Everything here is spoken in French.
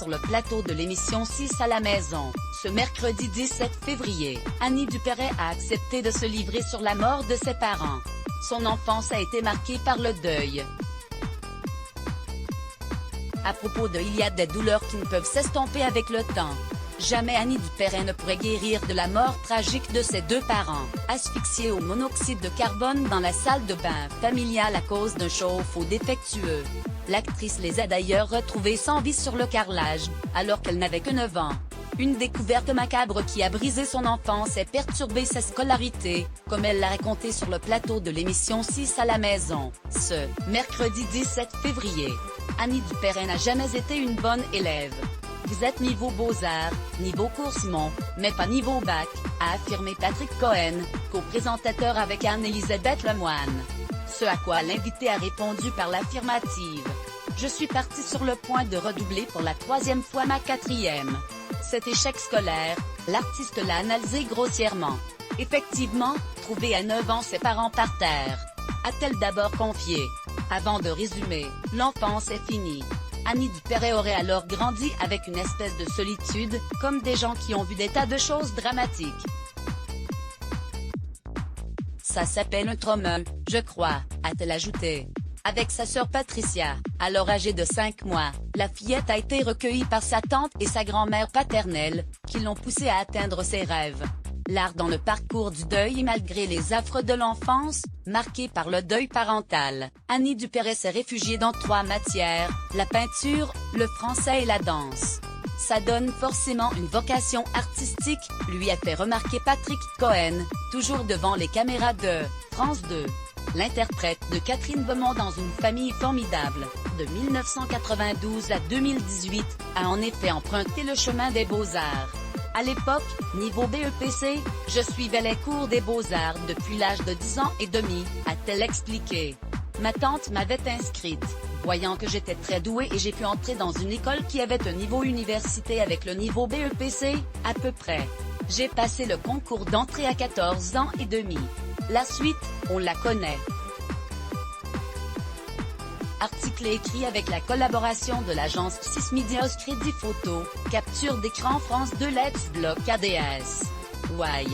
sur le plateau de l'émission 6 à la maison. Ce mercredi 17 février, Annie Dupéret a accepté de se livrer sur la mort de ses parents. Son enfance a été marquée par le deuil. À propos de il y a des douleurs qui ne peuvent s'estomper avec le temps. Jamais Annie Dupéret ne pourrait guérir de la mort tragique de ses deux parents, asphyxiés au monoxyde de carbone dans la salle de bain familiale à cause d'un chauffe-eau défectueux. L'actrice les a d'ailleurs retrouvés sans vie sur le carrelage, alors qu'elle n'avait que 9 ans. Une découverte macabre qui a brisé son enfance et perturbé sa scolarité, comme elle l'a raconté sur le plateau de l'émission 6 à la maison, ce mercredi 17 février. Annie Dupéret n'a jamais été une bonne élève. Vous êtes niveau Beaux-Arts, niveau Coursimont, mais pas niveau bac, a affirmé Patrick Cohen, co-présentateur avec Anne-Élisabeth Lemoine. Ce à quoi l'invité a répondu par l'affirmative. Je suis partie sur le point de redoubler pour la 3e fois ma 4e. Cet échec scolaire, l'artiste l'a analysé grossièrement. Effectivement, trouver à 9 ans ses parents par terre. A-t-elle d'abord confié. Avant de résumer, l'enfance est finie. Annie Dupéret aurait alors grandi avec une espèce de solitude, comme des gens qui ont vu des tas de choses dramatiques. Ça s'appelle un trauma, je crois, a-t-elle ajouté. Avec sa sœur Patricia, alors âgée de 5 mois, la fillette a été recueillie par sa tante et sa grand-mère paternelle, qui l'ont poussée à atteindre ses rêves. L'art dans le parcours du deuil malgré les affres de l'enfance, marquée par le deuil parental. Annie Dupéret s'est réfugiée dans 3 matières, la peinture, le français et la danse. Ça donne forcément une vocation artistique, lui a fait remarquer Patrick Cohen, toujours devant les caméras de France 2. L'interprète de Catherine Beaumont dans Une famille formidable, de 1992 à 2018, a en effet emprunté le chemin des Beaux-Arts. À l'époque, niveau BEPC, je suivais les cours des Beaux-Arts depuis l'âge de 10 ans et demi, a-t-elle expliqué. Ma tante m'avait inscrite, voyant que j'étais très douée et j'ai pu entrer dans une école qui avait un niveau université avec le niveau BEPC, à peu près. J'ai passé le concours d'entrée à 14 ans et demi. La suite, on la connaît. Article écrit avec la collaboration de l'agence 6 Medios Crédit Photo, capture d'écran France 2 Let's Block ADS. Why?